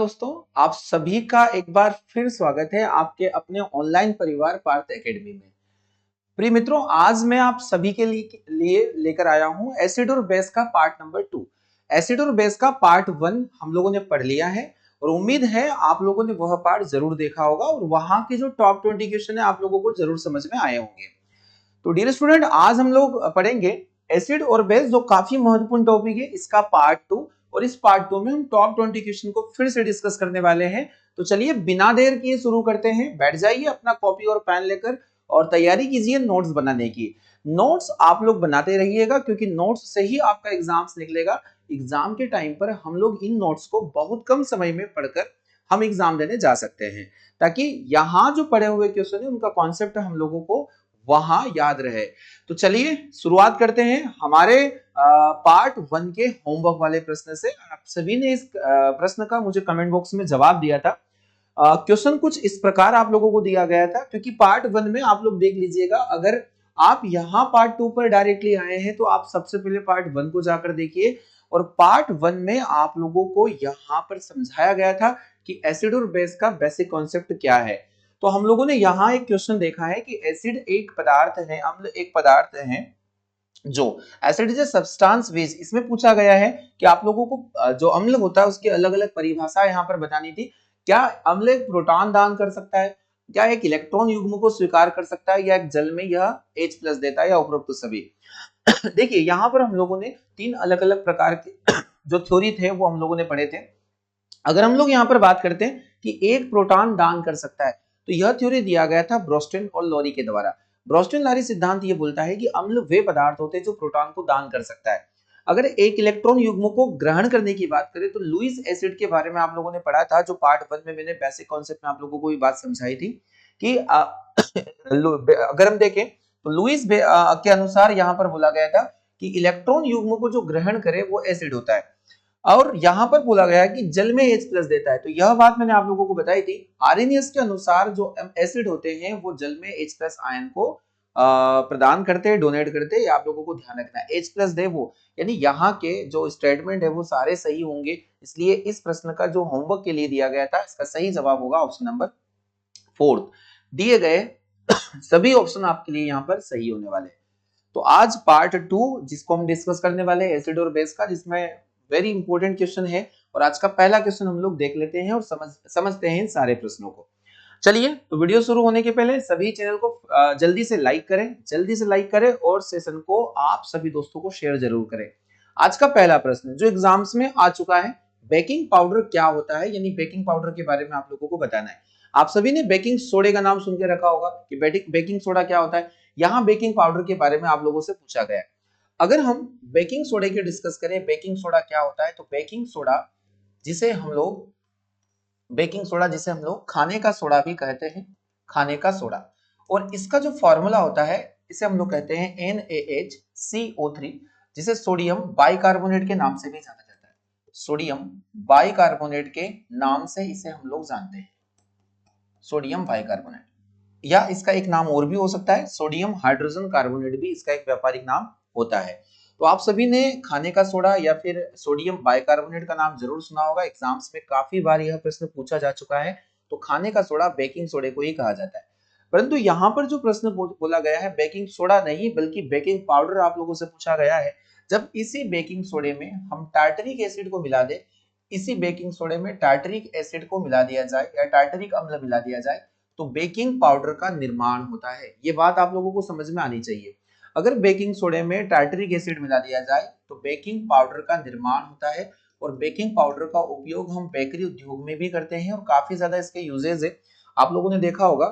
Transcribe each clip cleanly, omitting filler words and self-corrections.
दोस्तों, आप सभी का एक बार फिर स्वागत है आपके अपने ऑनलाइन परिवार पार्थ एकेडमी में। प्रिय मित्रों, आज मैं आप सभी के लिए लेकर आया हूं एसिड और बेस का पार्ट नंबर 2। एसिड और बेस का पार्ट 1 हम लोगों ने पढ़ लिया है और उम्मीद है आप लोगों ने वह पार्ट जरूर देखा होगा और वहां के जो टॉप 20 क्वेश्चन है आप लोगों को जरूर समझ में आए होंगे। तो डियर स्टूडेंट, आज हम लोग पढ़ेंगे एसिड और बेस, जो काफी महत्वपूर्ण टॉपिक है, इसका पार्ट 2। और इस पार्ट 2 में हम टॉप 20 क्वेश्चन को फिर से डिस्कस करने वाले हैं। तो चलिए बिना देर किए शुरू करते हैं। बैठ जाइए अपना कॉपी और पेन लेकर और तैयारी कीजिए नोट्स बनाने की। नोट्स आप लोग बनाते रहिएगा क्योंकि नोट्स से ही आपका एग्जाम्स निकलेगा। एग्जाम के टाइम पर हम लोग इन नोट्स को बहुत कम समय में पढ़कर हम एग्जाम देने जा सकते हैं, ताकि यहाँ जो पढ़े हुए क्वेश्चन है उनका कॉन्सेप्ट हम लोगों को वहां याद रहे। तो चलिए शुरुआत करते हैं हमारे पार्ट 1 के होमवर्क वाले प्रश्न से। आप सभी ने इस प्रश्न का मुझे कमेंट बॉक्स में जवाब दिया था। क्वेश्चन कुछ इस प्रकार आप लोगों को दिया गया था, क्योंकि पार्ट 1 में आप लोग देख लीजिएगा, अगर आप यहाँ पार्ट 2 पर डायरेक्टली आए हैं तो आप सबसे पहले पार्ट 1 को जाकर देखिए। और पार्ट 1 में आप लोगों को यहाँ पर समझाया गया था कि एसिड और बेस का बेसिक कॉन्सेप्ट क्या है। तो हम लोगों ने यहाँ एक क्वेश्चन देखा है कि एसिड एक पदार्थ है, अम्ल एक पदार्थ है। जो acid is a substance which, इसमें पूछा गया है कि आप लोगों को जो अम्ल होता है उसकी अलग अलग परिभाषा यहाँ पर बतानी थी। क्या अम्ल एक प्रोटॉन दान कर सकता है, क्या एक इलेक्ट्रॉन युग्म को स्वीकार कर सकता है, या एक जल में यह H+ देता है, या उपरोक्त सभी। देखिए यहाँ पर हम लोगों ने 3 अलग अलग प्रकार के जो थ्योरी थे वो हम लोगों ने पढ़े थे। अगर हम लोग यहाँ पर बात करते हैं कि एक प्रोटॉन दान कर सकता है, तो यह थ्योरी दिया गया था ब्रोस्टेन और लोरी के द्वारा। ब्रोस्टेन लोरी सिद्धांत ये बोलता है कि अम्ल वे पदार्थ होते हैं जो प्रोटॉन को दान कर सकता है। अगर एक इलेक्ट्रॉन युग्म को ग्रहण करने की बात करें तो लुईस एसिड के बारे में आप लोगों ने पढ़ा था, जो पार्ट 1 में मैंने बेसिक कॉन्सेप्ट में आप लोगों को ये बात समझाई थी कि अगर हम देखें तो लुईस के अनुसार यहाँ पर बोला गया था कि इलेक्ट्रॉन युग्म को जो ग्रहण करे वो एसिड होता है। और यहां पर बोला गया है कि जल में H+ देता है, तो यह बात मैंने आप लोगों को बताई थी। आर्हेनियस के अनुसार जो एसिड होते हैं वो जल में H+ आयन को प्रदान करते हैं, डोनेट करते हैं। आप लोगों को ध्यान रखना है H+ दे वो, यानी यहाँ के जो स्टेटमेंट है वो सारे सही होंगे। इसलिए इस प्रश्न का जो होमवर्क के लिए दिया गया था, इसका सही जवाब होगा ऑप्शन नंबर 4। दिए गए सभी ऑप्शन आपके लिए यहाँ पर सही होने वाले हैं। तो आज पार्ट 2 जिसको हम डिस्कस करने वाले हैं एसिड और बेस का, जिसमें वेरी इंपॉर्टेंट क्वेश्चन है। और आज का पहला क्वेश्चन हम लोग देख लेते हैं और समझते हैं इन सारे प्रश्नों को। चलिए, तो वीडियो शुरू होने के पहले सभी चैनल को जल्दी से लाइक करें और सेशन को आप सभी दोस्तों को शेयर जरूर करें। आज का पहला प्रश्न जो एग्जाम्स में आ चुका है, बेकिंग पाउडर क्या होता है, यानी बेकिंग पाउडर के बारे में आप लोगों को बताना है। आप सभी ने बेकिंग सोडे का नाम सुन के रखा होगा कि बेकिंग सोडा क्या होता है। यहाँ बेकिंग पाउडर के बारे में आप लोगों से पूछा गया है। अगर हम बेकिंग सोडे की डिस्कस करें, बेकिंग सोडा क्या होता है, तो जिसे हम लोग जिसे हम लोग खाने का सोडा भी कहते हैं, खाने का सोडा। और इसका जो फॉर्मूला होता है इसे हम लोग कहते हैं NaHCO3, जिसे सोडियम बाइकार्बोनेट के नाम से भी जाना जाता है। सोडियम बाइकार्बोनेट के नाम से इसे हम लोग जानते हैं, सोडियम बाइकार्बोनेट। या इसका एक नाम और भी हो सकता है, सोडियम हाइड्रोजन कार्बोनेट भी इसका एक व्यापारिक नाम होता है। तो आप सभी ने खाने का सोडा या फिर सोडियम बाइकार्बोनेट का नाम जरूर सुना होगा, एग्जाम्स में काफी बार यह प्रश्न पूछा जा चुका है। तो खाने का सोडा बेकिंग सोडे को ही कहा जाता है। परंतु यहाँ पर जो प्रश्न बोला गया है, बेकिंग सोडा नहीं बल्कि बेकिंग पाउडर आप लोगों से पूछा गया है। जब इसी बेकिंग सोडे में हम टार्टरिक एसिड को मिला दे, इसी बेकिंग सोडे में टार्टरिक एसिड को मिला दिया जाए या टार्टरिक अम्ल मिला दिया जाए, तो बेकिंग पाउडर का निर्माण होता है। ये बात आप लोगों को समझ में आनी चाहिए। अगर बेकिंग सोडे में टार्टरिक एसिड मिला दिया जाए तो बेकिंग पाउडर का निर्माण होता है। और बेकिंग पाउडर का उपयोग हम बेकरी उद्योग में भी करते हैं और काफी ज्यादा इसके यूजेज है। आप लोगों ने देखा होगा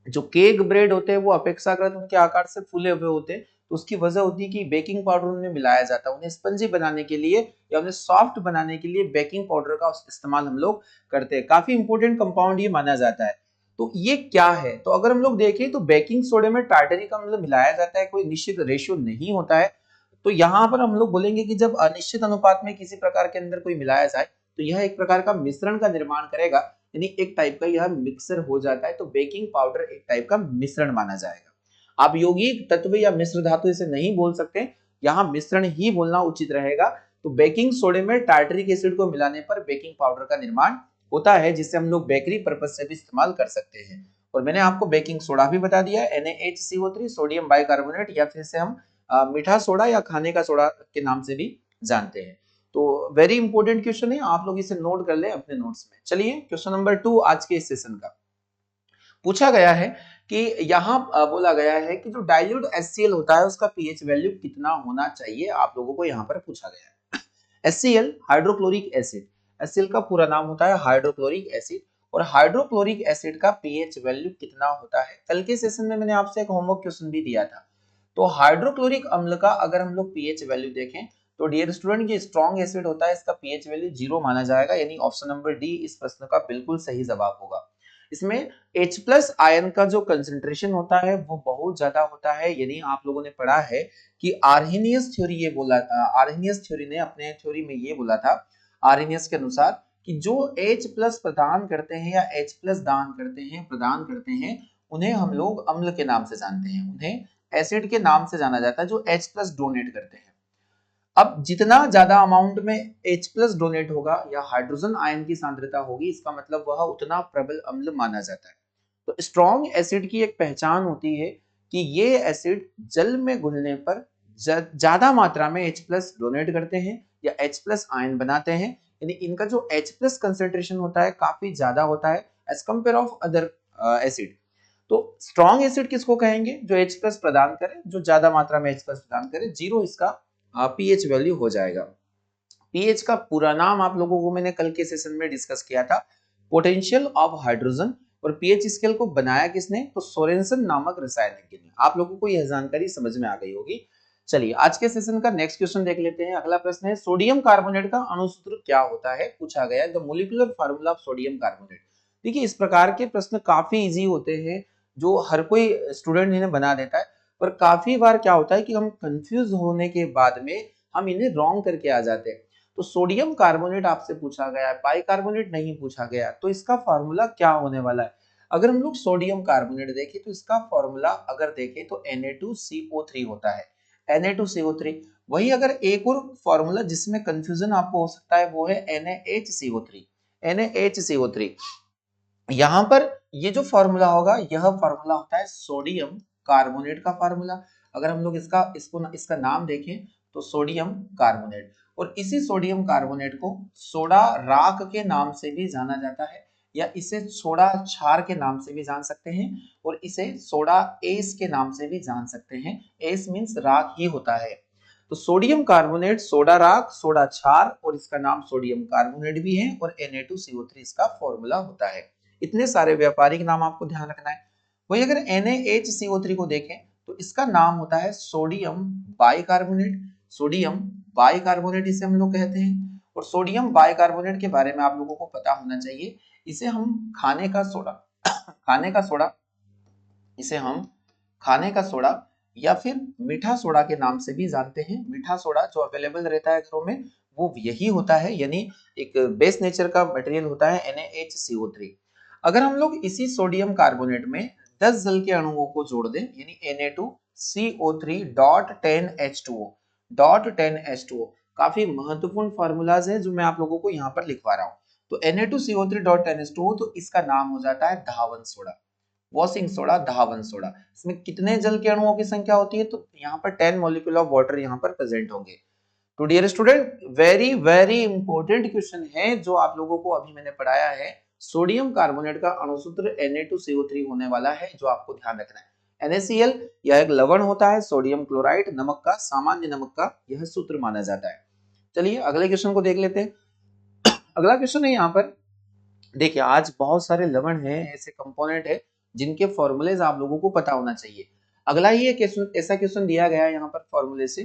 जो केक ब्रेड होते हैं वो अपेक्षाकृत उनके आकार से फूले हुए होते हैं, तो उसकी वजह होती है कि बेकिंग पाउडर उनमें मिलाया जाता है। उन्हें स्पंजी बनाने के लिए या उन्हें सॉफ्ट बनाने के लिए बेकिंग पाउडर का इस्तेमाल हम लोग करते हैं। काफी इंपॉर्टेंट कंपाउंड ये माना जाता है। तो ये क्या है, तो अगर हम लोग देखें तो बेकिंग सोडे में टार्टरिक अम्ल मिलाया जाता है, कोई निश्चित रेशियो नहीं होता है। तो यहाँ पर हम लोग बोलेंगे कि जब अनिश्चित अनुपात में किसी प्रकार के अंदर कोई मिलाया जाए तो यह एक प्रकार का मिश्रण का निर्माण करेगा, यानी एक टाइप का यह मिक्सर हो जाता है। तो बेकिंग पाउडर एक टाइप का मिश्रण माना जाएगा। आप यौगिक तत्व या मिश्र धातु इसे नहीं बोल सकते, यहाँ मिश्रण ही बोलना उचित रहेगा। तो बेकिंग सोडे में टार्टरिक एसिड को मिलाने पर बेकिंग पाउडर का निर्माण होता है, जिसे हम लोग बेकरी पर्पज से भी इस्तेमाल कर सकते हैं। और मैंने आपको बेकिंग सोडा भी बता दिया है, NaHCO3 सोडियम बाइकार्बोनेट, या फिर से हम मीठा सोडा या खाने का सोडा के नाम से भी जानते हैं। तो वेरी इंपॉर्टेंट क्वेश्चन है, आप लोग इसे नोट कर ले अपने नोट्स में। चलिए क्वेश्चन नंबर 2 आज के इस सेशन का पूछा गया है कि यहाँ बोला गया है कि जो डाइल्यूट HCl होता है उसका पीएच वैल्यू कितना होना चाहिए, आप लोगों को यहाँ पर पूछा गया है। HCl हाइड्रोक्लोरिक एसिड, HCl का पूरा नाम होता है हाइड्रोक्लोरिक एसिड, और हाइड्रोक्लोरिक एसिड का पीएच वैल्यू कितना होता है। कल के सेशन में मैंने आपसे एक होमवर्क क्वेश्चन भी दिया था। तो हाइड्रोक्लोरिक अम्ल का अगर हम लोग पीएच वैल्यू देखें तो डियर स्टूडेंट ये स्ट्रॉन्ग एसिड होता है, इसका पीएच वैल्यू 0 माना जाएगा, यानी ऑप्शन नंबर डी इस प्रश्न का बिल्कुल सही जवाब होगा। इसमें H प्लस आयन का जो कंसेंट्रेशन होता है वो बहुत ज्यादा होता है, यानी आप लोगों ने पढ़ा है कि आर्हेनियस थ्योरी ये बोला, आर्हेनियस थ्योरी ने अपने थ्योरी में ये बोला था, आर्हेनियस के अनुसार कि जो H प्लस प्रदान करते हैं या H प्लस दान करते हैं, प्रदान करते हैं, उन्हें हम लोग अम्ल के नाम से जानते हैं, उन्हें एसिड के नाम से जाना जाता है जो H प्लस डोनेट करते हैं। अब जितना ज्यादा अमाउंट में H प्लस डोनेट होगा या हाइड्रोजन आयन की सांद्रता होगी, इसका मतलब वह उतना प्रबल अम्ल माना जाता है। तो स्ट्रॉन्ग एसिड की एक पहचान होती है कि ये एसिड जल में घुलने पर ज्यादा मात्रा में H प्लस डोनेट करते हैं या H प्लस आयन बनाते हैं, यानी इनका जो H प्लस कंसेंट्रेशन होता है काफी ज्यादा होता है as compare of other acid. तो स्ट्रॉन्ग एसिड किसको कहेंगे, जो H प्लस प्रदान करे, जो ज्यादा मात्रा में H प्लस प्रदान करे, 0 इसका पीएच वैल्यू हो जाएगा। पीएच का पूरा नाम आप लोगों को मैंने कल के सेशन में डिस्कस किया था, पोटेंशियल ऑफ हाइड्रोजन, और पीएच स्केल को बनाया किसने, तो सोरेनसन नामक रसायनज्ञ ने। आप लोगों को यह जानकारी समझ में आ गई होगी। चलिए आज के सेशन का नेक्स्ट क्वेश्चन देख लेते हैं। अगला प्रश्न है सोडियम कार्बोनेट का अणुसूत्र क्या होता है, पूछा गया the molecular formula of sodium carbonate. देखिए इस प्रकार के प्रश्न काफी इजी होते हैं, जो हर कोई स्टूडेंट इन्हें बना देता है, पर काफी बार क्या होता है कि हम कंफ्यूज होने के बाद में हम इन्हें रॉन्ग करके आ जाते हैं। तो सोडियम कार्बोनेट आपसे पूछा गया है, बाइकार्बोनेट नहीं पूछा गया, तो इसका फॉर्मूला क्या होने वाला है। अगर हम लोग सोडियम कार्बोनेट देखें तो इसका फॉर्मूला अगर देखें तो Na2CO3 होता है, Na2CO3। वही अगर एक और फॉर्मूला जिसमें कंफ्यूजन आपको हो सकता है वो है NaHCO3, NaHCO3। यहां पर ये जो फॉर्मूला होगा यह फॉर्मूला होता है सोडियम कार्बोनेट का फॉर्मूला। अगर हम लोग इसका नाम देखें तो सोडियम कार्बोनेट, और इसी सोडियम कार्बोनेट को सोडा राख के नाम से भी जाना जाता है, या इसे सोडा क्षार के नाम से भी जान सकते हैं, और इसे सोडा एस के नाम से भी जान सकते हैं। एस मींस राख ही होता है। तो सोडियम कार्बोनेट सोडा राख, सोडा क्षार, और इसका नाम सोडियम कार्बोनेट भी है, और Na2CO3 इसका फॉर्मूला होता है। इतने सारे व्यापारिक नाम आपको ध्यान रखना है। वही अगर NaHCO3 को देखें तो इसका नाम होता है सोडियम बाइकार्बोनेट, सोडियम बाइकार्बोनेट इसे हम लोग कहते हैं। और सोडियम बाइकार्बोनेट के बारे में आप लोगों को पता होना चाहिए, इसे हम खाने का सोडा खाने का सोडा इसे हम खाने का सोडा या फिर मीठा सोडा के नाम से भी जानते हैं। मीठा सोडा जो अवेलेबल रहता है घरों में वो यही होता है, यानी एक बेस नेचर का मटेरियल होता है NaHCO3। अगर हम लोग इसी सोडियम कार्बोनेट में 10 जल के अणुओं को जोड़ दें, यानी Na2CO3.10H2O, काफी महत्वपूर्ण फार्मूलाज है जो मैं आप लोगों को यहाँ पर लिखवा रहा हूँ। तो Na2CO3.10H2O, तो इसका नाम हो जाता है धावन सोडा, वॉशिंग सोडा, धावन सोडा। इसमें कितने जल के अणुओं की संख्या होती है, तो यहाँ पर 10 मॉलिक्यूल ऑफ वाटर यहाँ पर प्रेजेंट होंगे। तो dear student very very important question है जो आप लोगों को अभी मैंने पढ़ाया है। सोडियम कार्बोनेट का अणुसूत्र Na2CO3 होने वाला है, जो आपको ध्यान रखना है। NaCl यह एक लवण होता है, सोडियम क्लोराइड नमक का, सामान्य नमक का यह सूत्र माना जाता है। चलिए अगले क्वेश्चन को देख लेते हैं। अगला क्वेश्चन है यहाँ पर, देखिए आज बहुत सारे लवण हैं, ऐसे कंपोनेंट है जिनके फॉर्मूलेज आप लोगों को पता होना चाहिए। अगला ही एक ऐसा क्वेश्चन दिया गया है यहाँ पर फॉर्मूले से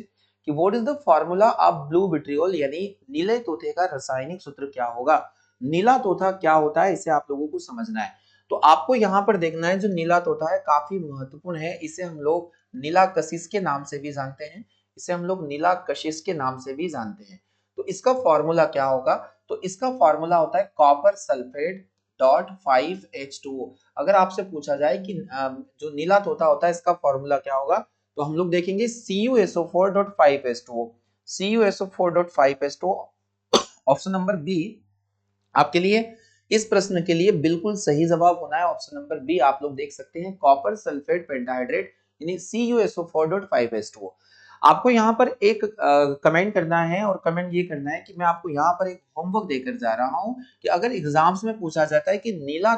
कि what is the formula of blue vitriol, यानी नीले तोते का रासायनिक सूत्र क्या होगा। नीला तोता क्या होता है इसे आप लोगों को समझना है। तो आपको यहाँ पर देखना है जो नीला तोता है काफी महत्वपूर्ण है, इसे हम लोग नीला कशिश के नाम से भी जानते हैं, इसे हम लोग नीला कशिश के नाम से भी जानते हैं। तो इसका फॉर्मूला क्या होगा, तो इसका फॉर्मूला होता है कॉपर सल्फेट डॉट 5H2O। अगर आपसे पूछा जाए कि जो नीला तोता होता है इसका फॉर्मूला क्या होगा, तो हम लोग देखेंगे CuSO4.5H2O। CuSO4.5H2O। Option number B आपके लिए इस प्रश्न के लिए बिल्कुल सही जवाब होना है। ऑप्शन नंबर बी आप लोग देख सकते हैं, कॉपर सल्फेट पेंटाहाइड्रेट यानी CuSO4.5H2O। आपको यहाँ पर एक कमेंट करना है और कमेंट ये करना है कि मैं आपको यहाँ पर एक होमवर्क देकर जा रहा हूँ कि अगर एग्जाम्स में पूछा जाता है कि नीला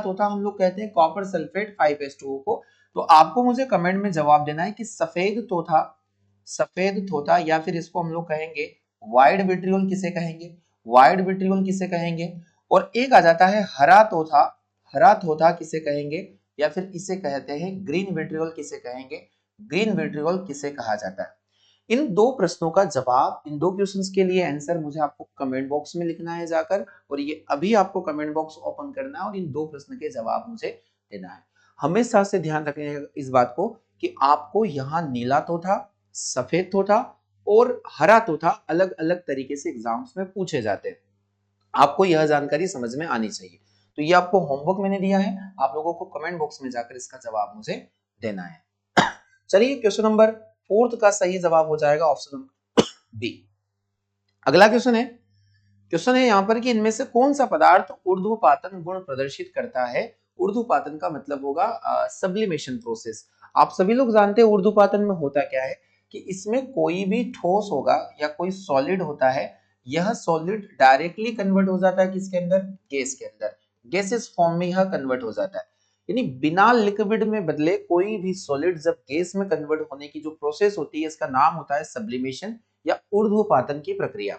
तोता हम लोग कहते हैं कॉपर सल्फेट 5H2O को, तो आपको मुझे कमेंट में जवाब देना है कि सफेद तोता या फिर इसको हम लोग कहेंगे वाइड विट्रियोल किसे कहेंगे, वाइड विट्रियोल किसे कहेंगे। और एक आ जाता है हरा तोता किसे कहेंगे, या फिर इसे कहते हैं ग्रीन विट्रियोल किसे कहेंगे, ग्रीन विट्रियोल किसे कहा जाता है। इन दो प्रश्नों का जवाब, इन दो क्वेश्चंस के लिए आंसर मुझे आपको कमेंट बॉक्स में लिखना है जाकर, और ये अभी आपको कमेंट बॉक्स ओपन करना है और इन दो प्रश्न के जवाब मुझे देना है। हमेशा से ध्यान रखिएगा इस बात को कि आपको यहाँ नीला तोता, सफेद तोता और हरा तोता अलग अलग तरीके से एग्जाम्स में पूछे जाते हैं। आपको यह जानकारी समझ में आनी चाहिए। तो ये आपको होमवर्क मैंने दिया है, आप लोगों को कमेंट बॉक्स में जाकर इसका जवाब मुझे देना है। चलिए क्वेश्चन नंबर 4 का सही जवाब हो जाएगा ऑप्शन नंबर बी। अगला क्वेश्चन है यहाँ पर कि इनमें से कौन सा पदार्थ ऊर्ध्वपातन गुण प्रदर्शित करता है। ऊर्ध्वपातन का मतलब होगा सब्लिमेशन प्रोसेस। आप सभी लोग जानते हैं ऊर्ध्वपातन में होता क्या है कि इसमें कोई भी ठोस होगा या कोई सॉलिड होता है, यह सॉलिड डायरेक्टली कन्वर्ट हो जाता है किसके अंदर, गैस के अंदर, गैसेस फॉर्म में यह कन्वर्ट हो जाता है। यानी बिना लिक्विड में बदले कोई भी सॉलिड जब गैस में कन्वर्ट होने की जो प्रोसेस होती है इसका नाम होता है सब्लिमेशन या ऊर्ध्वपातन की प्रक्रिया।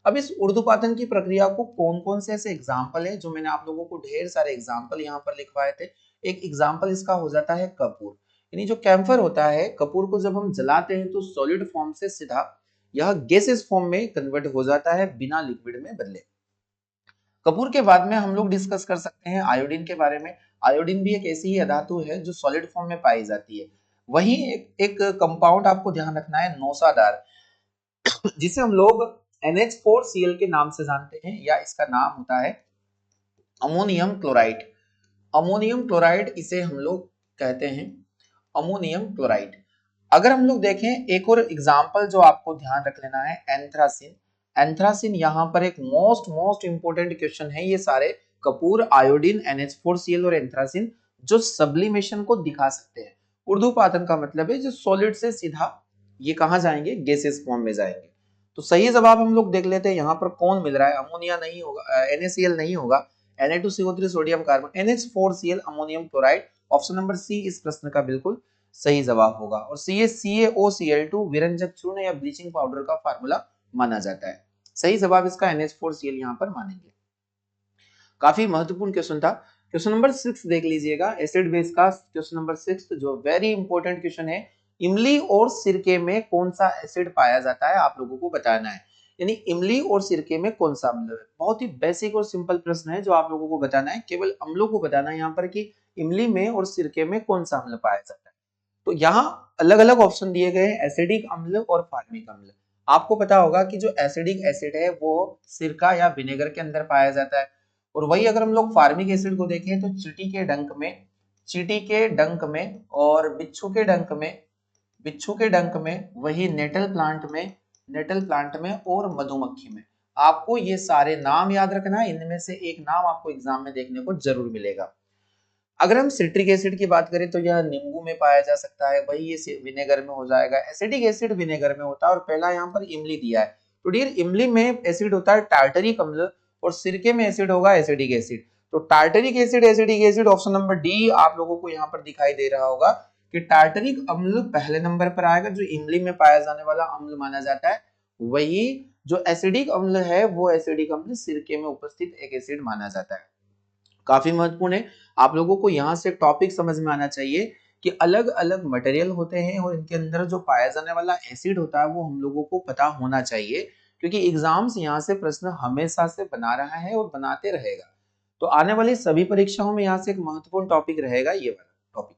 अब इस ऊर्ध्वपातन की प्रक्रिया को कौन कौन से ऐसे एग्जाम्पल है, जो मैंने आप लोगों को ढेर सारे एग्जाम्पल यहाँ पर लिखवाए थे। एक एग्जाम्पल इसका हो जाता है कपूर, यानी जो कैम्फर होता है, कपूर को जब हम जलाते हैं तो सॉलिड फॉर्म से सीधा यह गैसेस फॉर्म में कन्वर्ट हो जाता है बिना लिक्विड में बदले। कपूर के बाद में हम लोग डिस्कस कर सकते हैं आयोडीन के बारे में। आयोडीन भी एक ऐसी ही धातु है जो सॉलिड फॉर्म में पाई जाती है। वही एक कंपाउंड आपको ध्यान रखना है नौसादार, जिसे हम लोग NH4Cl के नाम से जानते हैं, या इसका नाम होता है अमोनियम क्लोराइड। अमोनियम क्लोराइड इसे हम लोग कहते हैं अमोनियम क्लोराइड। अगर हम लोग देखें एक और एग्जाम्पल जो आपको ध्यान रख लेना है, एंथ्रासिन। एंथ्रासिन यहाँ पर एक मोस्ट इंपोर्टेंट क्वेश्चन है। ये सारे कपूर, आयोडीन, NH4Cl और एंथ्रासिन जो सब्लिमेशन को दिखा सकते हैं। ऊर्ध्वपातन का मतलब है जो सॉलिड से सीधा ये कहां जाएंगे, गैसेस फॉर्म में जाएंगे। तो सही जवाब हम लोग देख लेते हैं यहाँ पर कौन मिल रहा है, अमोनिया नहीं होगा, NaCl नहीं होगा, Na2CO3 sodium carbon, NH4Cl ammonium chloride. Option number C इस प्रश्न का बिल्कुल सही जवाब होगा। और CaCaOCl2 विरंजक चूर्ण या ब्लीचिंग पाउडर का फार्मूला माना जाता है। सही जवाब इसका NH4Cl यहाँ पर मानेंगे। काफी महत्वपूर्ण क्वेश्चन था। क्वेश्चन नंबर 6 देख लीजिएगा, एसिड बेस का क्वेश्चन नंबर 6 जो वेरी इंपॉर्टेंट क्वेश्चन है। इमली और सिरके में कौन सा एसिड पाया जाता है, आप लोगों को बताना है। यानी इमली और सिरके में कौन सा अम्ल है। बहुत ही बेसिक और सिंपल प्रश्न है जो आप लोगों को बताना है, केवल अम्लों को बताना है यहाँ पर कि इमली में और सिरके में कौन सा अम्ल पाया जाता है। तो यहाँ अलग अलग ऑप्शन दिए गए हैं, एसिडिक अम्ल और फार्मिक अम्ल। आपको पता होगा कि जो एसिडिक एसिड है वो सिरका या विनेगर के अंदर पाया जाता है, और वही अगर हम लोग फार्मिक एसिड को देखें तो चींटी के डंक में और बिच्छू के डंक में, वही नेटल प्लांट में और मधुमक्खी में। आपको ये सारे नाम याद रखना है, इनमें से एक नाम आपको एग्जाम में देखने को जरूर मिलेगा। अगर हम सिट्रिक एसिड की बात करें तो यह नींबू में पाया जा सकता है, वही ये विनेगर में हो जाएगा। एसिडिक एसिड विनेगर में होता है, और पहला यहाँ पर इमली दिया है। तो डियर इमली में एसिड होता है टार्टरिक अम्ल, और सिरके में एसिड होगा एसिडिक एसिड। तो tartaric acid option number D आप लोगों को यहाँ पर दिखाई दे रहा होगा कि टार्टरिक अम्ल पहले नंबर पर आएगा, जो इमली में पाया जाने वाला अम्ल माना जाता है। वही जो एसिडिक अम्ल है वो एसिडिक अम्ल सिरके में उपस्थित एक एसिड माना जाता है। काफी महत्वपूर्ण है। आप लोगों को यहाँ से टॉपिक समझ में आना चाहिए कि अलग अलग मटेरियल होते हैं और इनके अंदर जो पाया जाने वाला एसिड होता है वो हम लोगों को पता होना चाहिए, क्योंकि एग्जाम्स यहाँ से प्रश्न हमेशा से बना रहा है और बनाते रहेगा। तो आने वाली सभी परीक्षाओं में यहाँ से एक महत्वपूर्ण टॉपिक रहेगा ये वाला टॉपिक।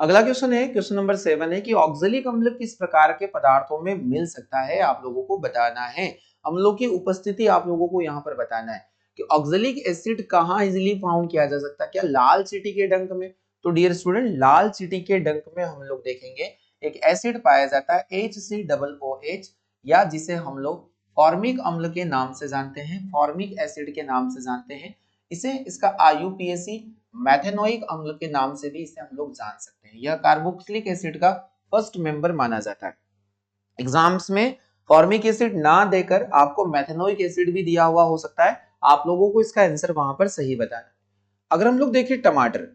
अगला क्वेश्चन है, क्वेश्चन नंबर 7 है कि ऑक्जेलिक अम्ल किस प्रकार के पदार्थों में मिल सकता है, आप लोगों को बताना है। अम्लों की उपस्थिति आप लोगों को यहाँ पर बताना है कि ऑक्जेलिक एसिड कहाँ इजीली फाउंड किया जा सकता है, क्या लाल चींटी के डंक में। तो डियर स्टूडेंट लाल चींटी के डंक में हम लोग देखेंगे एक एसिड पाया जाता है HCOOH, या जिसे हम लोग फॉर्मिक अम्ल के नाम से जानते हैं, फॉर्मिक एसिड के नाम से जानते हैं, इसे इसका आईयूपीएसी मैथेनोइक अम्ल के नाम से भी इसे हम लोग जान सकते हैं। यह कार्बोक्सिलिक एसिड का फर्स्ट मेंबर माना जाता है। एग्जाम्स में फॉर्मिक एसिड ना देकर आपको मैथेनोइक एसिड भी दिया हुआ हो सकता है, आप लोगों को इसका आंसर वहां पर सही बताना। अगर हम लोग देखें टमाटर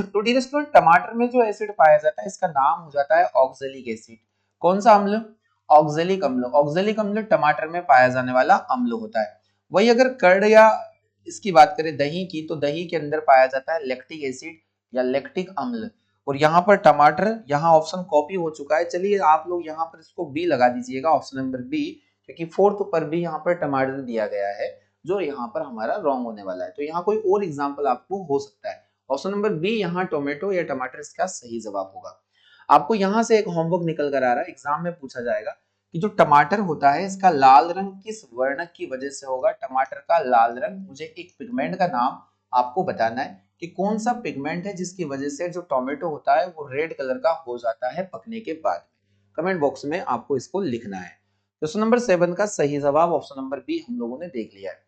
तो डियर स्टूडेंट, टमाटर में जो एसिड पाया जाता है इसका नाम हो जाता है ऑक्जेलिक एसिड। कौन सा अम्ल? ऑक्जेलिक अम्ल। ऑक्जेलिक अम्ल टमाटर में पाया जाने वाला अम्ल होता है। वही अगर कर्ड या इसकी बात करें दही की, तो दही के अंदर पाया जाता है लैक्टिक एसिड या लैक्टिक अम्ल। और यहाँ पर टमाटर, यहाँ ऑप्शन कॉपी हो चुका है, चलिए आप लोग यहाँ पर इसको बी लगा दीजिएगा, ऑप्शन नंबर बी, क्योंकि फोर्थ पर भी यहाँ पर टमाटर दिया गया है जो यहाँ पर हमारा रॉन्ग होने वाला है। तो यहाँ कोई और एग्जाम्पल आपको हो सकता है। ऑप्शन नंबर बी यहाँ टोमेटो या टमाटर इसका सही जवाब होगा। आपको यहाँ से एक होमवर्क निकल कर आ रहा है, एग्जाम में पूछा जाएगा कि जो टमाटर होता है इसका लाल रंग किस वर्ण की वजह से होगा। टमाटर का लाल रंग, मुझे एक पिगमेंट का नाम आपको बताना है कि कौन सा पिगमेंट है जिसकी वजह से जो टोमेटो होता है वो रेड कलर का हो जाता है पकने के बाद में। कमेंट बॉक्स में आपको इसको लिखना है। क्वेश्चन नंबर 7 का सही जवाब ऑप्शन नंबर बी हम लोगों ने देख लिया है।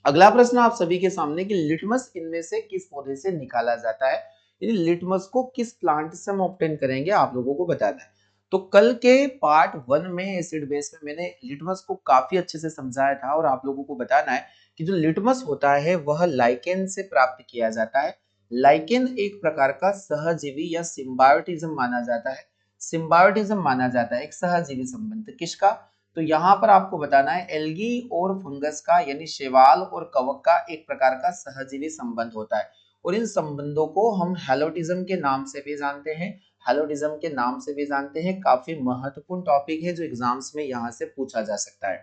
अगला प्रश्न आप सभी के सामने कि लिटमस इनमें से किस पौधे से निकाला जाता है, यानी लिटमस को किस प्लांट से हम ऑब्टेन करेंगे, आप लोगों को बताना है। तो कल के पार्ट 1 में एसिड बेस में मैंने लिटमस को काफी अच्छे से समझाया था और आप लोगों को बताना है कि जो लिटमस होता है वह लाइकेन से प्राप्त किया जाता है। लाइकेन एक प्रकार का सहजीवी या सिम्बायोटिज्म माना जाता है। सिम्बायोटिज्म माना जाता है एक सहजीवी संबंध, किसका? तो यहाँ पर आपको बताना है एल्गी और फंगस का, यानी शैवाल और कवक का एक प्रकार का सहजीवी संबंध होता है। और इन संबंधों को हम हैलोटिज्म के नाम से भी जानते हैं। हैलोटिज्म के नाम से भी जानते हैं, काफी महत्वपूर्ण टॉपिक है जो एग्जाम्स में यहाँ से पूछा जा सकता है।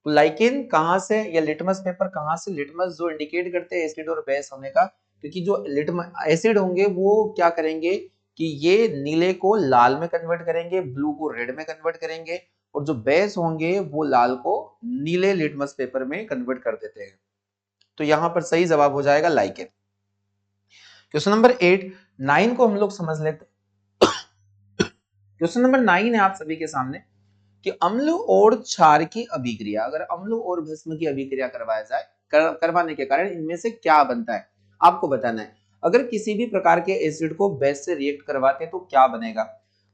तो लाइकेन कहाँ से या लिटमस पेपर कहाँ से? लिटमस जो इंडिकेट करते हैं एसिड और बेस होने का, क्योंकि जो लिटमस एसिड होंगे वो क्या करेंगे कि ये नीले को लाल में कन्वर्ट करेंगे, ब्लू को रेड में कन्वर्ट करेंगे, और जो बेस होंगे वो लाल को नीले लिटमस पेपर में कन्वर्ट कर देते हैं। तो यहां पर सही जवाब हो जाएगा लाइकेन। क्वेश्चन नंबर 8 9 को हम लोग समझ लेते हैं। क्वेश्चन नंबर 9 है आप सभी के सामने कि अम्ल और क्षार की अभिक्रिया, अगर अम्ल और भस्म की अभिक्रिया करवाया जाए, करवाने के कारण इनमें से क्या बनता है, आपको बताना है। अगर किसी भी प्रकार के एसिड को बेस से रिएक्ट करवाते हैं तो क्या बनेगा?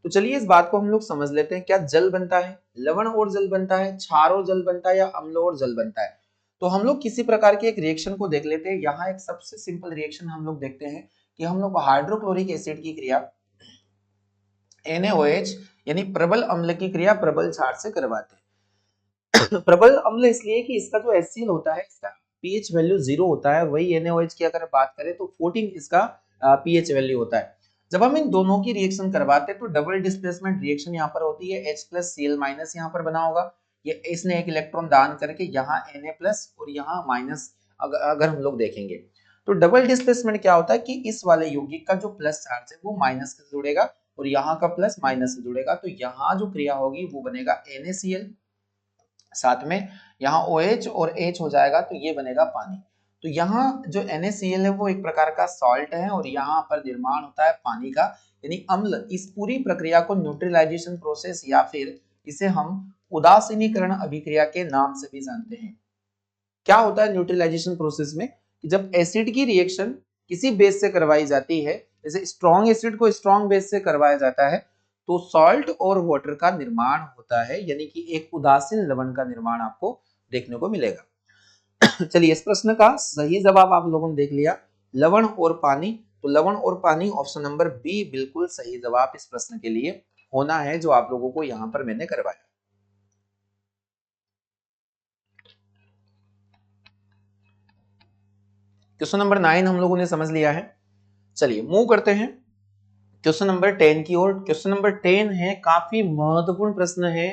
तो चलिए इस बात को हम लोग समझ लेते हैं। क्या जल बनता है, लवण और जल बनता है, क्षार और जल बनता है, या अम्ल और जल बनता है? तो हम लोग किसी प्रकार के एक रिएक्शन को देख लेते हैं। यहाँ एक सबसे सिंपल रिएक्शन हम लोग देखते हैं कि हम लोग हाइड्रोक्लोरिक एसिड की क्रिया NaOH यानी प्रबल अम्ल की क्रिया प्रबल क्षार से करवाते हैं। प्रबल अम्ल इसलिए कि इसका जो HCl होता है इसका pH वैल्यू 0 होता है, वही NaOH की अगर बात करें तो 14 इसका pH वैल्यू होता है। जब हम इन दोनों की रिएक्शन करवाते हैं तो डबल डिस्प्लेसमेंट रिएक्शन यहाँ पर होती है, H प्लस Cl माइनस यहाँ पर बना होगा। ये इसने एक इलेक्ट्रॉन दान करके यहाँ Na प्लस और यहाँ माइनस, अगर हम लोग देखेंगे तो डबल डिस्प्लेसमेंट क्या होता है कि इस वाले यौगिक का जो प्लस चार्ज है वो माइनस से जुड़ेगा और यहाँ का प्लस माइनस से जुड़ेगा। तो यहाँ जो क्रिया होगी वो बनेगा NaCl, साथ में यहाँ OH और H हो जाएगा तो ये बनेगा पानी। तो यहाँ जो NaCl है वो एक प्रकार का सॉल्ट है और यहाँ पर निर्माण होता है पानी का, यानी अम्ल। इस पूरी प्रक्रिया को न्यूट्रलाइजेशन प्रोसेस या फिर इसे हम उदासीनीकरण अभिक्रिया के नाम से भी जानते हैं। क्या होता है न्यूट्रलाइजेशन प्रोसेस में कि जब एसिड की रिएक्शन किसी बेस से करवाई जाती है, जैसे स्ट्रॉन्ग एसिड को स्ट्रॉन्ग बेस से करवाया जाता है, तो सॉल्ट और वाटर का निर्माण होता है, यानी कि एक उदासीन लवण का निर्माण आपको देखने को मिलेगा। चलिए इस प्रश्न का सही जवाब आप लोगों ने देख लिया, लवण और पानी। तो लवण और पानी ऑप्शन नंबर बी बिल्कुल सही जवाब इस प्रश्न के लिए होना है जो आप लोगों को यहां पर मैंने करवाया। क्वेश्चन नंबर 9 हम लोगों ने समझ लिया है। चलिए मूव करते हैं क्वेश्चन नंबर 10 की ओर। क्वेश्चन नंबर 10 है, काफी महत्वपूर्ण प्रश्न है,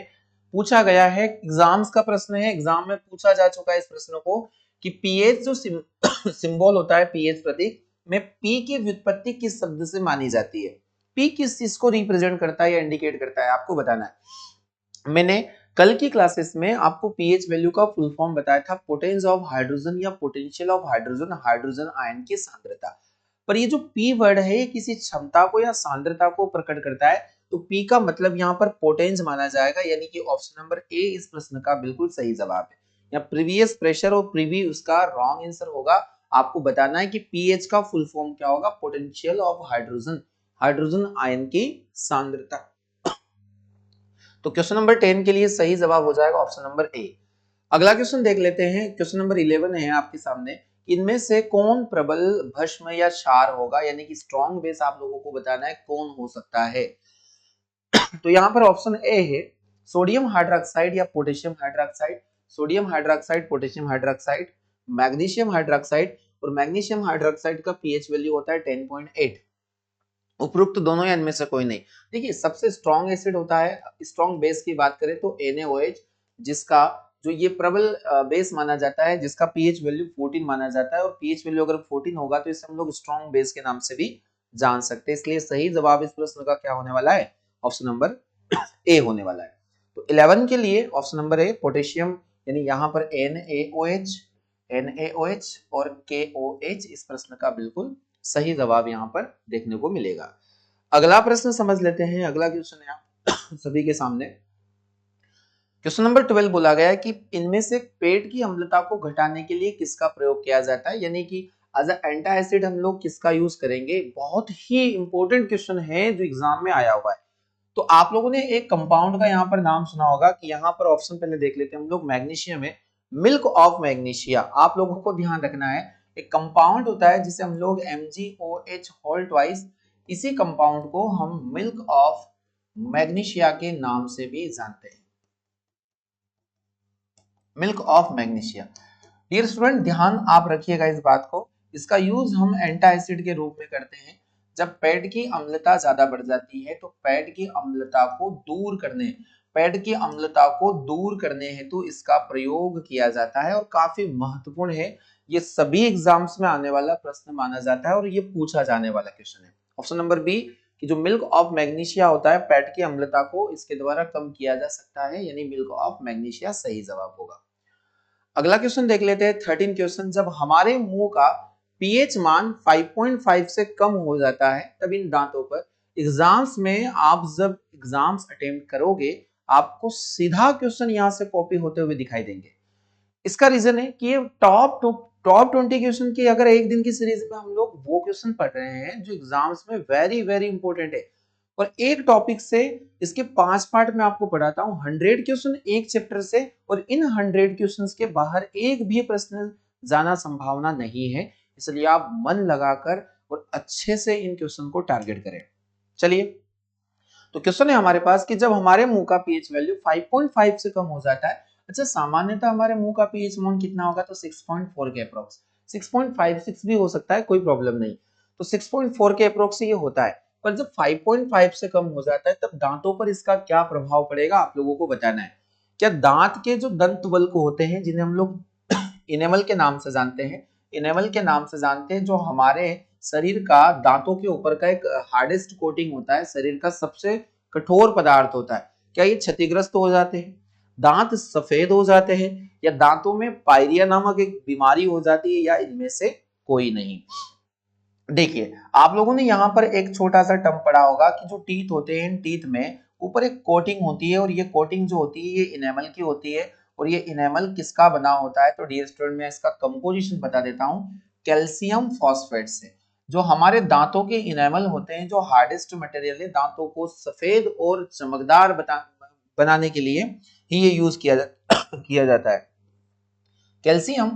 पूछा गया है, एग्जाम्स का प्रश्न है, एग्जाम में पूछा जा चुका है इस प्रश्न को कि पीएच जो सिंबल होता है, पीएच प्रतीक में पी की व्युत्पत्ति किस शब्द से मानी जाती है? पी किस चीज को रिप्रेजेंट करता है या इंडिकेट करता है, आपको बताना है। मैंने कल की क्लासेस में आपको पीएच वैल्यू का फुल फॉर्म बताया था, पोटेंस ऑफ हाइड्रोजन या potential of hydrogen, hydrogen ion की सांद्रता। पर ये जो पी वर्ड है ये किसी क्षमता को या सांद्रता को प्रकट करता है, तो पी का मतलब यहाँ पर पोटेंस माना जाएगा, यानी कि ऑप्शन नंबर ए इस प्रश्न का बिल्कुल सही जवाब है। या प्रीवियस प्रेशर और प्रीवी उसका रॉन्ग आंसर होगा। आपको बताना है कि पीएच का फुल फॉर्म क्या होगा, potential of hydrogen, hydrogen ion की सांद्रता। तो क्वेश्चन नंबर 10 के लिए सही जवाब हो जाएगा ऑप्शन नंबर ए। अगला क्वेश्चन देख लेते हैं, क्वेश्चन नंबर 11 है आपके सामने। इनमें से कौन प्रबल भस्म या क्षार होगा, यानी कि स्ट्रॉन्ग बेस आप लोगों को बताना है कौन हो सकता है। तो यहाँ पर ऑप्शन ए है सोडियम हाइड्रोक्साइड या potassium hydroxide, sodium hydroxide, potassium hydroxide, magnesium hydroxide. और मैग्नीशियम हाइड्रोक्साइड का पीएच वैल्यू होता है 10.8। उपरोक्त दोनों या इनमें से कोई नहीं। देखिए सबसे स्ट्रॉन्ग एसिड होता है, स्ट्रॉन्ग बेस की बात करें तो NaOH, जिसका जो ये प्रबल बेस माना जाता है, जिसका पीएच वैल्यू 14 माना जाता है। और पीएच वैल्यू अगर 14 होगा तो इसे हम लोग स्ट्रॉन्ग बेस के नाम से भी जान सकते हैं। इसलिए सही जवाब इस प्रश्न का क्या होने वाला है, ऑप्शन नंबर ए होने वाला है। तो 11 के लिए ऑप्शन नंबर ए पोटेशियम, यानी यहाँ पर NaOH और KOH इस प्रश्न का बिल्कुल सही जवाब यहाँ पर देखने को मिलेगा। अगला प्रश्न समझ लेते हैं। अगला क्वेश्चन है आप सभी के सामने। क्वेश्चन नंबर 12 बोला गया है कि इनमें से पेट की अम्लता को घटाने के लिए किसका प्रयोग किया जाता है, यानी कि एज अ एंटासिड हम लोग किसका यूज करेंगे। बहुत ही इंपॉर्टेंट क्वेश्चन है जो एग्जाम में आया हुआ है। तो आप लोगों ने एक कंपाउंड का यहाँ पर नाम सुना होगा कि यहाँ पर ऑप्शन पहले देख लेते हैं हम लोग। मैग्नीशियम है, मिल्क ऑफ मैग्नीशिया। आप लोगों को ध्यान रखना है एक कंपाउंड होता है जिसे हम लोग MgOH होल ट्वाइस, इसी कंपाउंड को हम मिल्क ऑफ मैग्नीशिया के नाम से भी जानते हैं, milk of magnesia. Dear student ध्यान आप रखिएगा इस बात को, इसका यूज हम एंटासिड के रूप में करते हैं। जब पेट की अम्लता ज्यादा बढ़ जाती है तो पेट की अम्लता को दूर करने, पेट की अम्लता को दूर करने हेतु इसका प्रयोग किया जाता है और काफी महत्वपूर्ण है। ये सभी एग्जाम्स में आने वाला प्रश्न माना जाता है और ये पूछा जाने वाला क्वेश्चन है। ऑप्शन नंबर बी कि जो मिल्क ऑफ मैग्नीशिया होता है पेट की अम्लता को इसके द्वारा कम किया जा सकता है, यानी मिल्क ऑफ मैग्नीशिया सही जवाब होगा। अगला क्वेश्चन देख लेते हैं 13 क्वेश्चन। जब हमारे मुंह का पीएच मान 5.5 से कम हो जाता है तब इन दांतों पर, एग्जाम्स में आप जब एग्जाम्स अटेम्प्ट करोगे आपको सीधा क्वेश्चन यहां से कॉपी होते हुए दिखाई देंगे। इसका रीजन है कि ये टॉप 20 क्वेश्चन की अगर एक दिन की सीरीज में हम लोग वो क्वेश्चन पढ़ रहे हैं जो एग्जाम्स में वेरी वेरी इंपॉर्टेंट है। और एक टॉपिक से इसके 5 पार्ट में आपको पढ़ाता हूं, 100 क्वेश्चन एक चैप्टर से, और इन 100 क्वेश्चंस के बाहर एक भी प्रश्न जाना संभावना नहीं है। इसलिए आप मन लगाकर और अच्छे से इन क्वेश्चन को टारगेट करें। चलिए तो क्वेश्चन है हमारे पास कि जब हमारे मुंह का पीएच वैल्यू 5.5 से कम हो जाता है, अच्छा सामान्यतः हमारे मुंह का पीएच मान कितना होगा, तो 6.4 के अप्रोक्स, 6.56 भी हो सकता है, कोई प्रॉब्लम नहीं। तो 6.4 के अप्रोक्स ये होता है। पर जब 5.5 से कम हो जाता है तब दांतों पर इसका क्या प्रभाव पड़ेगा आप लोगों को बताना है। क्या दांत के जो दंत वल्क होते हैं जिन्हें हम लोग इनेमल के नाम से जानते हैं, इनेमल के नाम से जानते हैं, जो हमारे शरीर का दांतों के ऊपर का एक हार्डेस्ट कोटिंग होता है, शरीर का सबसे कठोर पदार्थ होता है, क्या ये क्षतिग्रस्त हो जाते हैं, दांत सफेद हो जाते हैं, या दांतों में पायरिया नामक एक बीमारी हो जाती है, या इनमें से कोई नहीं। देखिए आप लोगों ने यहाँ पर एक छोटा सा टर्म पढ़ा होगा कि जो टीथ होते हैं, इन टीथ में ऊपर एक कोटिंग होती है और ये कोटिंग जो होती है ये इनेमल की होती है। और ये इनेमल किसका बना होता है, तो डियर स्टूडेंट मैं इसका कंपोजिशन बता देता हूँ, कैल्शियम फॉस्फेट से। जो हमारे दांतों के इनेमल होते हैं, जो हार्डेस्ट मटेरियल है, दांतों को सफेद और चमकदार बनाने के लिए ही ये यूज किया जाता है। कैल्शियम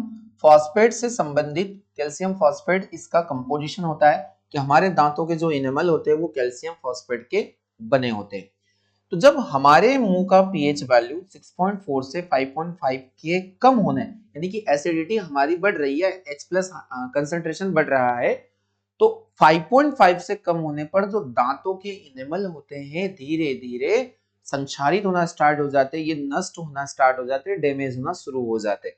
फॉस्फेट से संबंधित, कैल्शियम फॉस्फेट इसका कंपोजिशन होता है कि हमारे दांतों के जो इनेमल होते हैं वो कैल्शियम फॉस्फेट के बने होते हैं। तो जब हमारे मुंह का पीएच वैल्यू 6.4 से 5.5 के कम होने, यानी कि एसिडिटी हमारी बढ़ रही है, H+ कंसंट्रेशन बढ़ रहा है, तो 5.5 से कम होने पर जो दांतों के इनेमल होते हैं धीरे धीरे संक्षारित होना स्टार्ट हो जाते हैं, ये नष्ट होना स्टार्ट हो जाते हैं, डैमेज होना शुरू हो जाते हैं।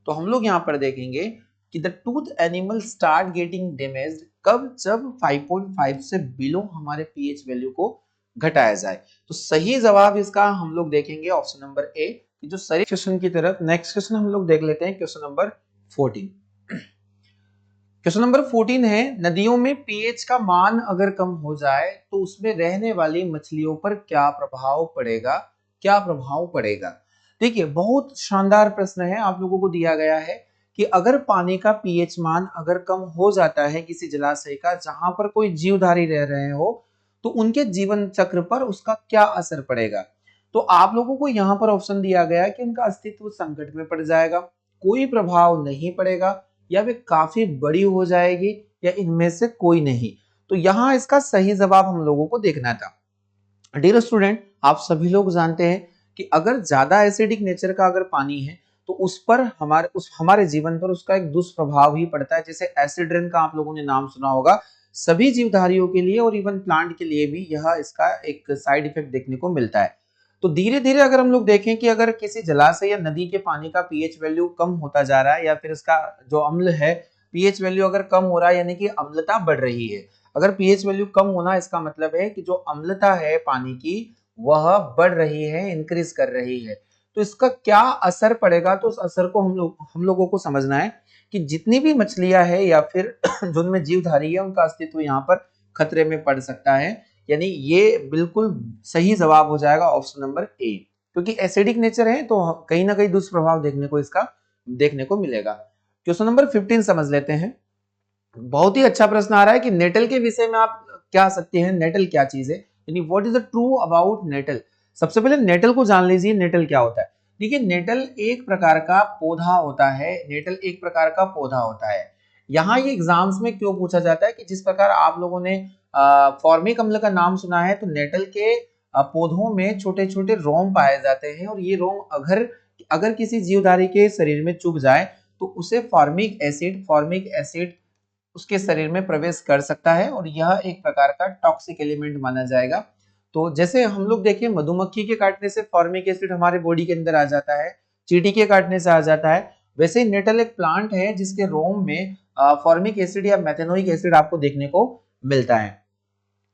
तो हम लोग यहाँ पर देखेंगे कि the tooth animal start getting damaged कब, जब 5.5 से बिलो हमारे पीएच वैल्यू को घटाया जाए। तो सही जवाब इसका हम लोग देखेंगे ऑप्शन नंबर ए। जो सही क्वेश्चन की तरफ नेक्स्ट क्वेश्चन हम लोग देख लेते हैं, क्वेश्चन नंबर 14। क्वेश्चन नंबर 14 है, नदियों में पीएच का मान अगर कम हो जाए तो उसमें रहने वाली मछलियों पर क्या प्रभाव पड़ेगा, क्या प्रभाव पड़ेगा। देखिए बहुत शानदार प्रश्न है, आप लोगों को दिया गया है कि अगर पानी का पीएच मान अगर कम हो जाता है किसी जलाशय का जहां पर कोई जीवधारी रह रहे हो तो उनके जीवन चक्र पर उसका क्या असर पड़ेगा। तो आप लोगों को यहाँ पर ऑप्शन दिया गया है कि उनका अस्तित्व संकट में पड़ जाएगा, कोई प्रभाव नहीं पड़ेगा, या वे काफी बड़ी हो जाएगी, या इनमें से कोई नहीं। तो यहां इसका सही जवाब हम लोगों को देखना था। डियर स्टूडेंट, आप सभी लोग जानते हैं कि अगर ज्यादा एसिडिक नेचर का अगर पानी है तो उस पर हमारे जीवन पर उसका एक दुष्प्रभाव ही पड़ता है। जैसे एसिड रेन का आप लोगों ने नाम सुना होगा, सभी जीवधारियों के लिए और इवन प्लांट के लिए भी यह इसका एक साइड इफेक्ट देखने को मिलता है। तो धीरे धीरे अगर हम लोग देखें कि अगर किसी जलाशय या नदी के पानी का पीएच वैल्यू कम होता जा रहा है या फिर इसका जो अम्ल है पीएच वैल्यू अगर कम हो रहा है यानी कि अम्लता बढ़ रही है। अगर पीएच वैल्यू कम होना इसका मतलब है कि जो अम्लता है पानी की वह बढ़ रही है, इंक्रीज कर रही है। तो इसका क्या असर पड़ेगा, तो उस असर को हम लोगों को समझना है कि जितनी भी मछलियां है या फिर जो उनमें जीवधारी है उनका अस्तित्व यहाँ पर खतरे में पड़ सकता है। यानी ये बिल्कुल सही जवाब हो जाएगा ऑप्शन नंबर ए, क्योंकि एसिडिक नेचर है तो कहीं ना कहीं दुष्प्रभाव देखने को इसका देखने को मिलेगा। क्वेश्चन नंबर 15 समझ लेते हैं। बहुत ही अच्छा प्रश्न आ रहा है कि नेटल के विषय में आप क्या सकते हैं, नेटल क्या चीज है, यानी what is the true about metal. सबसे पहले नेटल को जान लीजिए, नेटल क्या होता है। देखिए नेटल एक प्रकार का पौधा होता है, नेटल एक प्रकार का पौधा होता है। यहाँ ये एग्जाम्स में क्यों पूछा जाता है कि जिस प्रकार आप लोगों ने फॉर्मिक अम्ल का नाम सुना है तो नेटल के पौधों में छोटे छोटे रोम पाए जाते हैं और ये रोम अगर अगर किसी जीवधारी के शरीर में चुभ जाए तो उसे फॉर्मिक एसिड उसके शरीर में प्रवेश कर सकता है और यह एक प्रकार का टॉक्सिक एलिमेंट माना जाएगा। तो जैसे हम लोग देखें मधुमक्खी के काटने से फॉर्मिक एसिड हमारे बॉडी के अंदर आ जाता है, चींटी के काटने से आ जाता है, वैसे ही नेटल एक प्लांट है जिसके रोम में फॉर्मिक एसिड या मेथेनोइक एसिड आपको देखने को मिलता है।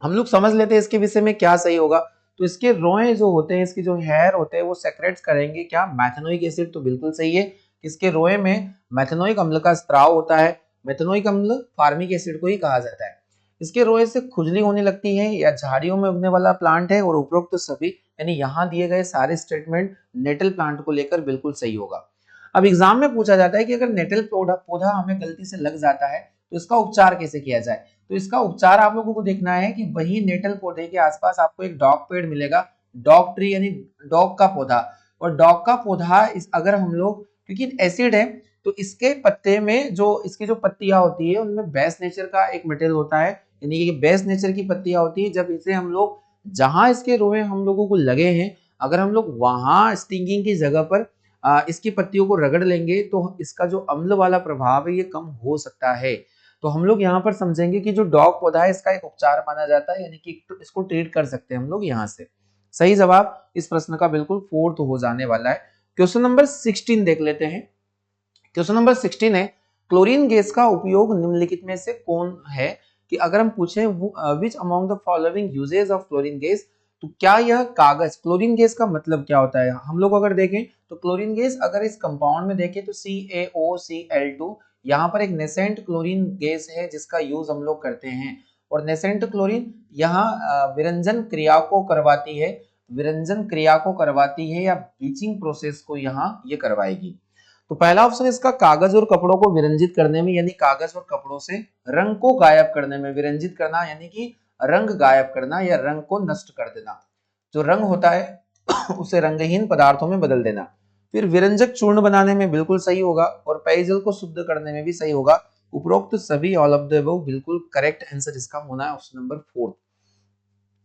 हम लोग समझ लेते हैं इसके विषय में क्या सही होगा। तो इसके रोए जो होते हैं, इसके जो हेयर होते हैं वो सेक्रेट्स करेंगे क्या, मैथेनोइक एसिड, तो बिल्कुल सही है। इसके रोए में मैथेनोइक अम्ल का स्त्राव होता है, मैथेनोइक अम्ल फार्मिक एसिड को ही कहा जाता है। इसके रोए से खुजली होने लगती है या झाड़ियों में उगने वाला प्लांट है और उपरोक्त तो सभी यानी यहाँ दिए गए सारे स्टेटमेंट नेटल प्लांट को लेकर बिल्कुल सही होगा। अब एग्जाम में पूछा जाता है कि अगर नेटल पौधा पौधा हमें गलती से लग जाता है तो इसका उपचार कैसे किया जाए। तो इसका उपचार आप लोगों को देखना है कि वही नेटल पौधे के आसपास आपको एक डॉग पेड़ मिलेगा, डॉग ट्री यानी डॉग का पौधा। और डॉग का पौधा इस अगर हम लोग क्योंकि एसिड है तो इसके पत्ते में जो इसकी जो पत्तियां होती है उनमें बेस नेचर का एक मटेरियल होता है, यानी ये बेस नेचर की पत्तियां होती है। जब इसे हम लोग जहां इसके रोए हम लोगों को लगे हैं अगर हम लोग वहां स्टिंगिंग की जगह पर इसकी पत्तियों को रगड़ लेंगे तो इसका जो अम्ल वाला प्रभाव है ये कम हो सकता है। तो हम लोग यहाँ पर समझेंगे कि जो डॉग पौधा है इसका एक उपचार माना जाता है, यानी कि इसको ट्रीट कर सकते हैं हम लोग यहाँ से। सही जवाब इस प्रश्न का बिल्कुल 4th हो जाने वाला है। क्वेश्चन नंबर 16 देख लेते हैं। क्वेश्चन नंबर 16 है, क्लोरीन गैस का उपयोग निम्नलिखित में से कौन है। कि अगर हम पूछें which among the following uses of chlorine gas, तो क्या यह कागज, क्लोरीन गैस का मतलब क्या होता है। हम लोग अगर देखें तो क्लोरीन गैस अगर इस कंपाउंड में देखें तो CaOCl2, यहाँ पर एक नेसेंट क्लोरीन गैस है जिसका यूज हम लोग करते हैं। और नेसेंट क्लोरीन यहाँ विरंजन क्रिया को करवाती है, विरंजन क्रिया को करवाती है या ब्लीचिंग प्रोसेस को यहाँ ये करवाएगी। तो पहला ऑप्शन इसका कागज और कपड़ों को विरंजित करने में, यानी कागज और कपड़ों से रंग को गायब करने में, विरंजित करना यानी कि रंग गायब करना या रंग को नष्ट कर देना, जो रंग होता है उसे रंगहीन पदार्थों में बदल देना। फिर विरंजक चूर्ण बनाने में बिल्कुल सही होगा और पेयजल को शुद्ध करने में भी सही होगा। उपरोक्त सभी ऑल ऑफ द अबव बिल्कुल करेक्ट आंसर इसका होना है ऑप्शन नंबर 4।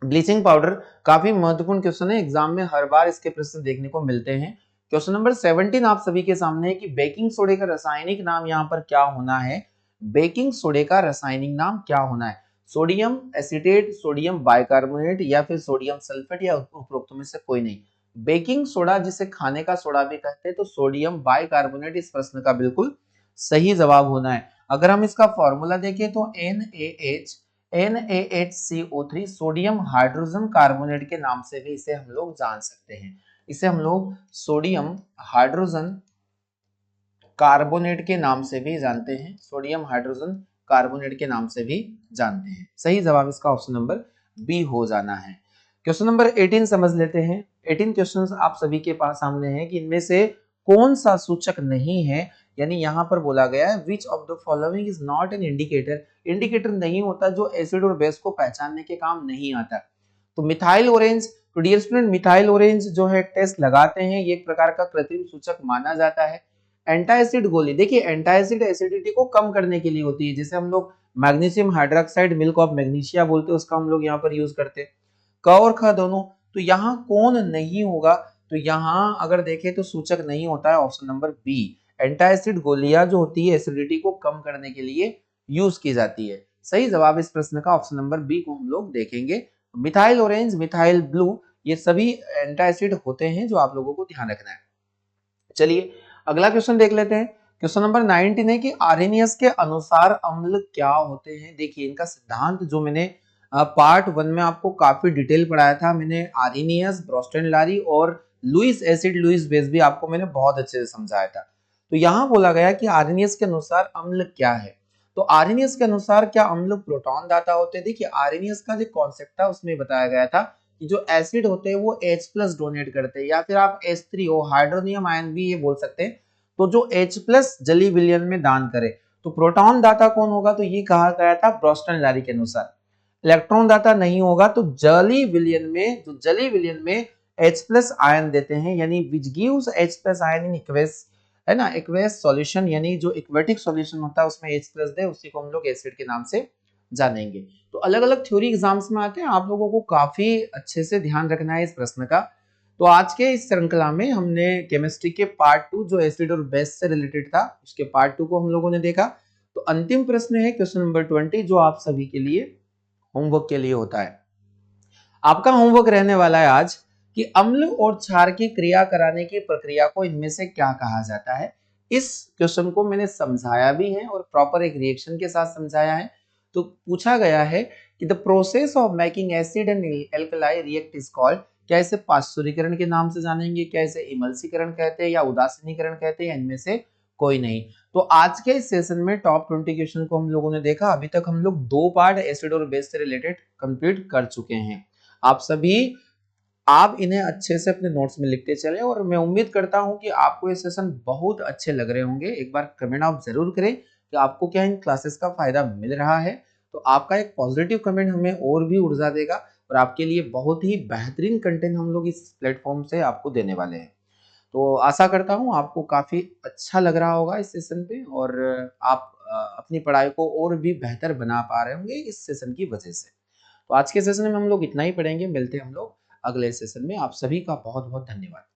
ब्लीचिंग पाउडर काफी महत्वपूर्ण क्वेश्चन है, एग्जाम में हर बार इसके प्रश्न देखने को मिलते हैं। क्वेश्चन नंबर 17 आप सभी के सामने है कि बेकिंग सोडे का रासायनिक नाम यहाँ पर क्या होना है। बेकिंग सोडे का रासायनिक नाम क्या होना है, सोडियम एसीटेट, सोडियम बाइकार्बोनेट या फिर सोडियम सल्फेट या उपरोक्त में से कोई नहीं। बेकिंग सोडा जिसे खाने का सोडा भी कहते हैं तो सोडियम बाइकार्बोनेट इस प्रश्न का बिल्कुल सही जवाब होना है। अगर हम इसका फॉर्मूला देखें तो NaHCO3 सोडियम हाइड्रोजन कार्बोनेट के नाम से भी इसे हम लोग जान सकते हैं। इसे हम लोग सोडियम हाइड्रोजन कार्बोनेट के नाम से भी जानते हैं, सोडियम हाइड्रोजन कार्बोनेट के नाम से भी जानते हैं। सही जवाब इसका ऑप्शन नंबर बी हो जाना है। क्वेश्चन नंबर 18 समझ लेते हैं। 18 क्वेश्चंस आप सभी के पास सामने हैं कि इनमें से कौन सा सूचक नहीं है, यानी यहाँ पर बोला गया है which of the following is not an indicator. Indicator नहीं होता जो एसिड और बेस को पहचानने के काम नहीं आता। तो मिथाइल ऑरेंज, तो डियर स्टूडेंट मिथाइल ऑरेंज जो है टेस्ट लगाते हैं, ये एक प्रकार का कृत्रिम सूचक माना जाता है। एंटासिड गोली, देखिए एंटासिड एसिडिटी को कम करने के लिए होती है, जैसे हम लोग magnesium hydroxide milk of magnesia बोलते हैं, उसका हम लोग यहाँ पर यूज करते हैं। क और ख दोनों, तो यहाँ कौन नहीं होगा, तो यहाँ अगर देखें तो सूचक नहीं होता है ऑप्शन नंबर बी। एंटासिड गोलियां जो होती है एसिडिटी को कम करने के लिए यूज की जाती है। सही जवाब इस प्रश्न का ऑप्शन नंबर बी को हम लोग देखेंगे। मिथाइल ऑरेंज, मिथाइल ब्लू, ये सभी एंटासिड होते हैं, जो आप लोगों को ध्यान रखना है। चलिए अगला क्वेश्चन देख लेते हैं। क्वेश्चन नंबर 19 है कि आर्हेनियस के अनुसार अम्ल क्या होते हैं। देखिए इनका सिद्धांत जो मैंने पार्ट 1 में आपको काफी डिटेल पढ़ाया था, मैंने आर्हेनियस, ब्रोस्टेनलारी और लुईस एसिड, लुईस बेस भी आपको मैंने बहुत अच्छे से समझाया था। तो यहाँ बोला गया कि आर्हेनियस के अनुसार अम्ल क्या है। तो आर्हेनियस के अनुसार क्या अम्ल प्रोटॉन दाता होते हैं। देखिए आर्हेनियस का जो कॉन्सेप्ट था उसमें बताया गया था कि जो एसिड होते हैं वो H+ डोनेट करते हैं, या फिर आप H3O हाइड्रोनियम आयन भी ये बोल सकते हैं, तो जो H+ जली विलयन में दान करे। तो प्रोटॉन दाता कौन होगा, तो ये कहा गया था ब्रोस्टन-लैरी के अनुसार। इलेक्ट्रॉन दाता नहीं होगा तो जली विलयन में, जो जली विलयन में H+ आयन देते हैं, यानी which gives H+ ion in aqueous, है ना, एक्वेस सॉल्यूशन, यानी जो एक्वेटिक सॉल्यूशन होता है उसमें H+ दे, उसी को हम लोग एसिड के नाम से जानेंगे। तो अलग अलग थ्योरी एग्जाम्स में आते हैं, आप लोगों को काफी अच्छे से ध्यान रखना है इस प्रश्न का। तो आज के इस श्रृंखला में हमने केमिस्ट्री के पार्ट 2 जो एसिड और बेस से रिलेटेड था, उसके पार्ट 2 को हम लोगों ने देखा। तो अंतिम प्रश्न है क्वेश्चन नंबर 20, जो आप सभी के लिए होमवर्क के लिए होता है। आपका होमवर्क रहने वाला है आज कि अम्ल और क्षार की क्रिया कराने की प्रक्रिया को इनमें से क्या कहा जाता है। इस क्वेश्चन को मैंने समझाया भी है और प्रॉपर एक रिएक्शन के साथ समझाया है। तो पूछा गया है कि the process of making acid and alkali react is called. क्या इसे पाश्चुरीकरण के नाम से जानेंगे, क्या इसे इमल्सीकरण कहते हैं, या उदासीनीकरण कहते हैं, या इनमें से कोई नहीं। तो आज के इस सेशन में टॉप 20 क्वेश्चन को हम लोगों ने देखा। अभी तक हम लोग 2 पार्ट एसिड और बेस से रिलेटेड कंप्लीट कर चुके हैं। आप सभी, आप इन्हें अच्छे से अपने नोट्स में लिखते चले, और मैं उम्मीद करता हूं कि आपको ये सेशन बहुत अच्छे लग रहे होंगे। एक बार कमेंट आप जरूर करें कि आपको क्या इन क्लासेस का फायदा मिल रहा है। तो आपका एक पॉजिटिव कमेंट हमें और भी ऊर्जा देगा, और आपके लिए बहुत ही बेहतरीन कंटेंट हम लोग इस प्लेटफॉर्म से आपको देने वाले हैं। तो आशा करता हूँ आपको काफी अच्छा लग रहा होगा इस सेशन पे, और आप अपनी पढ़ाई को और भी बेहतर बना पा रहे होंगे इस सेशन की वजह से। तो आज के सेशन में हम लोग इतना ही पढ़ेंगे, मिलते हैं हम लोग अगले सेशन में। आप सभी का बहुत बहुत धन्यवाद।